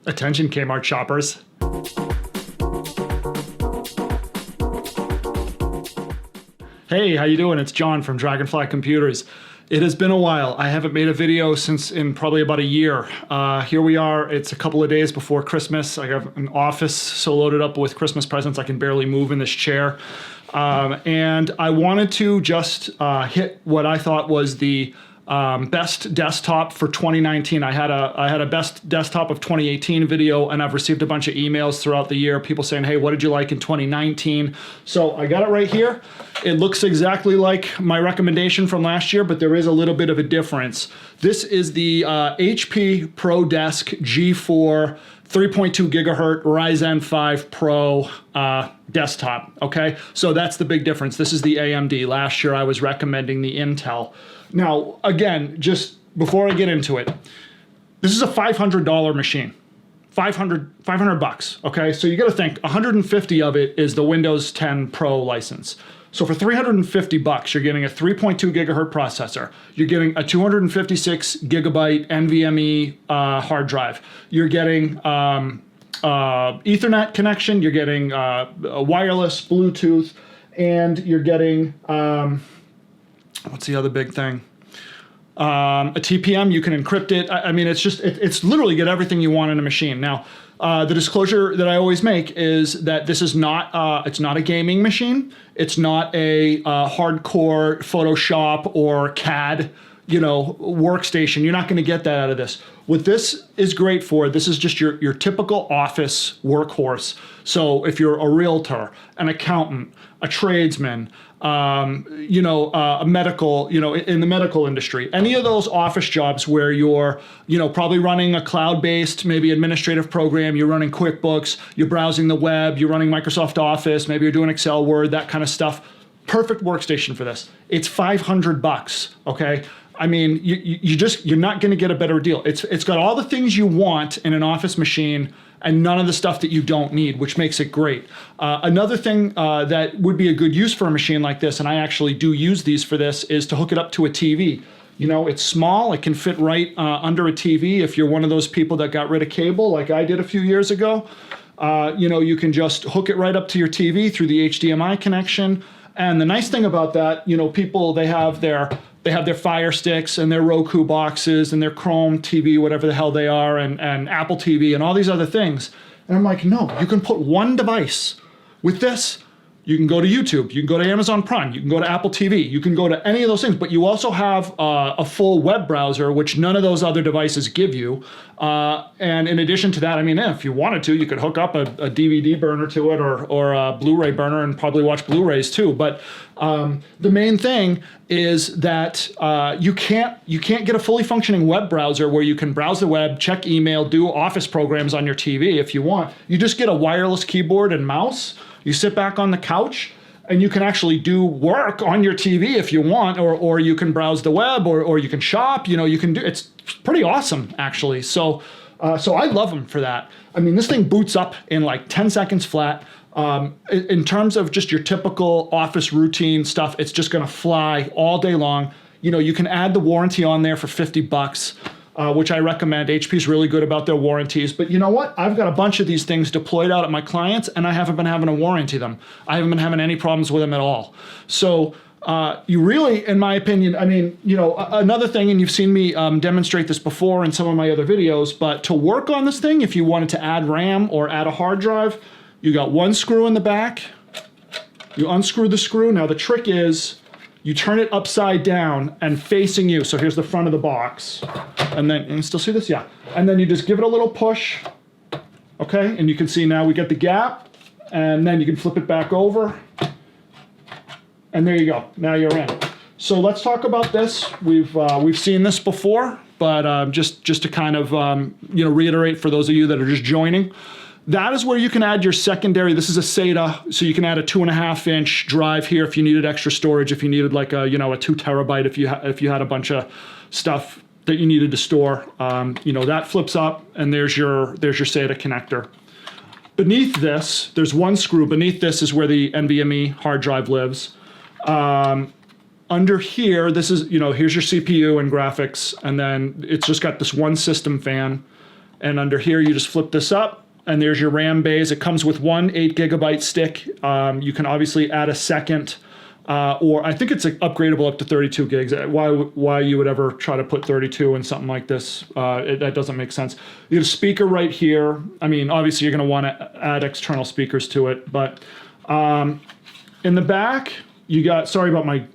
Attention Kmart shoppers. Hey, how you doing? It's John from Dragonfly Computers. It has been a while. I haven't made a video since in probably about a year. Here we are. It's a couple of days before Christmas. I have an office so loaded up with Christmas presents I can barely move in this chair. And I wanted to just hit what I thought was the best desktop for 2019. I had a best desktop of 2018 video, and I've received a bunch of emails throughout the year, people saying, hey, what did you like in 2019? So I got it right here. It looks exactly like my recommendation from last year, but there is a little bit of a difference. This is the HP ProDesk G4 3.2 gigahertz Ryzen 5 Pro desktop, okay? So that's the big difference. This is the AMD. Last year I was recommending the Intel. Now, again, just before I get into it, this is a $500 machine. 500 bucks, okay? So you gotta think, 150 of it is the Windows 10 Pro license. So for 350 bucks, you're getting a 3.2 gigahertz processor. You're getting a 256 gigabyte NvMe hard drive. You're getting Ethernet connection. You're getting a wireless Bluetooth, and you're getting what's the other big thing? A TPM. You can encrypt it. I mean, it's literally get everything you want in a machine. Now, the disclosure that I always make is that this is not, it's not a gaming machine. It's not a hardcore Photoshop or CAD, workstation. You're not going to get that out of this. What this is great for, this is just your typical office workhorse. So if you're a realtor, an accountant, a tradesman, a medical, in the medical industry, any of those office jobs where you're, probably running a cloud-based, maybe administrative program, you're running QuickBooks, you're browsing the web, you're running Microsoft Office, maybe you're doing Excel, Word, that kind of stuff. Perfect workstation for this. It's 500 bucks, okay? I mean, you're not going to get a better deal. It's got all the things you want in an office machine and none of the stuff that you don't need, which makes it great. Another thing that would be a good use for a machine like this, and I actually do use these for this, is to hook it up to a TV. It's small, it can fit right under a TV. If you're one of those people that got rid of cable, like I did a few years ago, you can just hook it right up to your TV through the HDMI connection. And the nice thing about that, people, they have their Fire Sticks and their Roku boxes and their Chrome TV, whatever the hell they are, and Apple TV and all these other things. And I'm like, no, you can put one device. With this, you can go to YouTube, you can go to Amazon Prime, you can go to Apple TV, you can go to any of those things, but you also have a full web browser, which none of those other devices give you. And in addition to that, I mean, if you wanted to, you could hook up a DVD burner to it or a Blu-ray burner and probably watch Blu-rays too. But the main thing is that you can't get a fully functioning web browser where you can browse the web, check email, do office programs on your TV if you want. You just get a wireless keyboard and mouse. You sit back on the couch and you can actually do work on your TV if you want, or you can browse the web, or you can shop, you can do, it's pretty awesome actually. So I love them for that. I mean, this thing boots up in like 10 seconds flat. In terms of just your typical office routine stuff, it's just gonna fly all day long. You can add the warranty on there for 50 bucks. Which I recommend. HP's really good about their warranties, but you know what? I've got a bunch of these things deployed out at my clients and I haven't been having to warranty them. I haven't been having any problems with them at all. So you really, in my opinion, I mean, another thing, and you've seen me demonstrate this before in some of my other videos, but to work on this thing, if you wanted to add RAM or add a hard drive, you got one screw in the back, you unscrew the screw. Now the trick is, you turn it upside down and facing you. So here's the front of the box. And then, and you still see this? Yeah. And then you just give it a little push. Okay, and you can see now we get the gap. And then you can flip it back over. And there you go. Now you're in. So let's talk about this. We've seen this before, but just to kind of reiterate for those of you that are just joining. That is where you can add your secondary. This is a SATA, so you can add a 2.5-inch drive here if you needed extra storage. If you needed like a 2 terabyte, if you had a bunch of stuff that you needed to store, that flips up, and there's your SATA connector. Beneath this, there's one screw. Beneath this is where the NvMe hard drive lives. Under here, this is here's your CPU and graphics, and then it's just got this one system fan. And under here, you just flip this up, and there's your RAM bays. It comes with one 8 GB stick. You can obviously add a second, or I think it's upgradable up to 32 gigs. Why you would ever try to put 32 in something like this? That doesn't make sense. You have a speaker right here. I mean, obviously you're going to want to add external speakers to it, but in the back, you got, sorry about my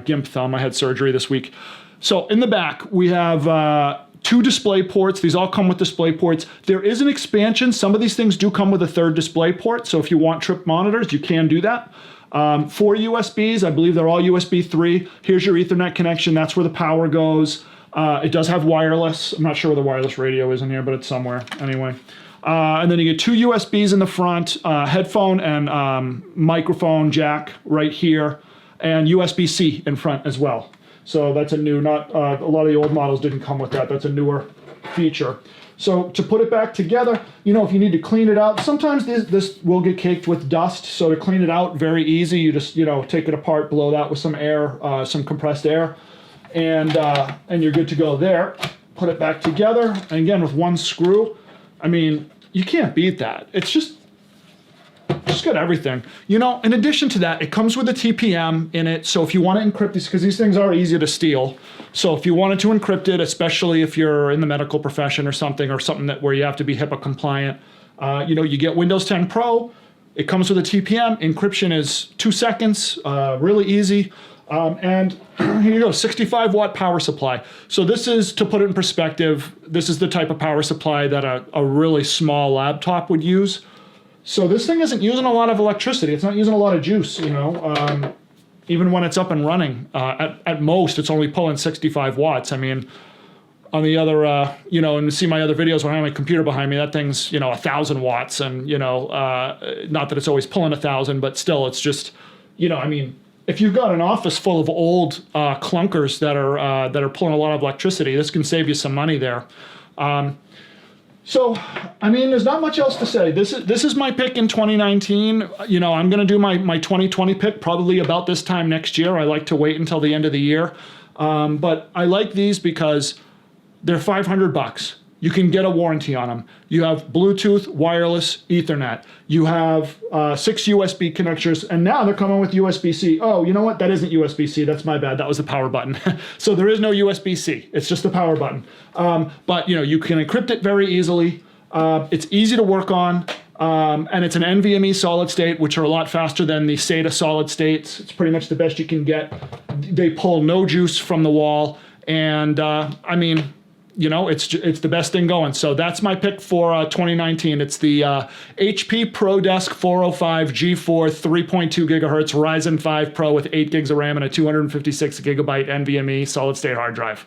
GIMP thumb, I had surgery this week. So in the back, we have 2 display ports. These all come with display ports. There is an expansion. Some of these things do come with a 3rd display port, so if you want trip monitors, you can do that. 4 USBs, I believe they're all USB 3. Here's your Ethernet connection. That's where the power goes. It does have wireless. I'm not sure where the wireless radio is in here, but it's somewhere anyway. And then you get 2 USBs in the front, headphone and microphone jack right here, and USB-C in front as well. So that's a new, not a lot of the old models didn't come with that. That's a newer feature. So to put it back together, you know, if you need to clean it out, sometimes this will get caked with dust. So to clean it out, very easy. You just, you know, take it apart, blow that with some air, some compressed air, and you're good to go there. Put it back together, and again with one screw. I mean, you can't beat that. It's just got everything. You know, in addition to that, it comes with a TPM in it. So if you want to encrypt these, because these things are easy to steal. So if you wanted to encrypt it, especially if you're in the medical profession or something that where you have to be HIPAA compliant, you know, you get Windows 10 Pro. It comes with a TPM. Encryption is 2 seconds, really easy. And here you go, 65-watt power supply. So this is, to put it in perspective, this is the type of power supply that a really small laptop would use. So this thing isn't using a lot of electricity. It's not using a lot of juice, you know, even when it's up and running. At most, it's only pulling 65 watts. I mean, on the other, you know, and you see my other videos when I have my computer behind me, that thing's, you know, 1,000 watts. And, you know, not that it's always pulling 1,000, but still, it's just, you know, I mean, if you've got an office full of old clunkers that are pulling a lot of electricity, this can save you some money there. So, I mean, there's not much else to say. This is my pick in 2019. You know, I'm going to do my 2020 pick probably about this time next year. I like to wait until the end of the year. But I like these because they're $500. You can get a warranty on them. You have Bluetooth, wireless, Ethernet. You have 6 USB connectors, and now they're coming with USB-C. Oh, you know what? That isn't USB-C. That's my bad. That was the power button. So there is no USB-C. It's just the power button. But you know, you can encrypt it very easily. It's easy to work on, and it's an NvMe solid state, which are a lot faster than the SATA solid states. It's pretty much the best you can get. They pull no juice from the wall, and I mean, you know, it's the best thing going. So that's my pick for 2019. It's the HP ProDesk 405 G4 3.2 gigahertz Ryzen 5 Pro with 8 gigs of RAM and a 256 gigabyte NvMe solid state hard drive.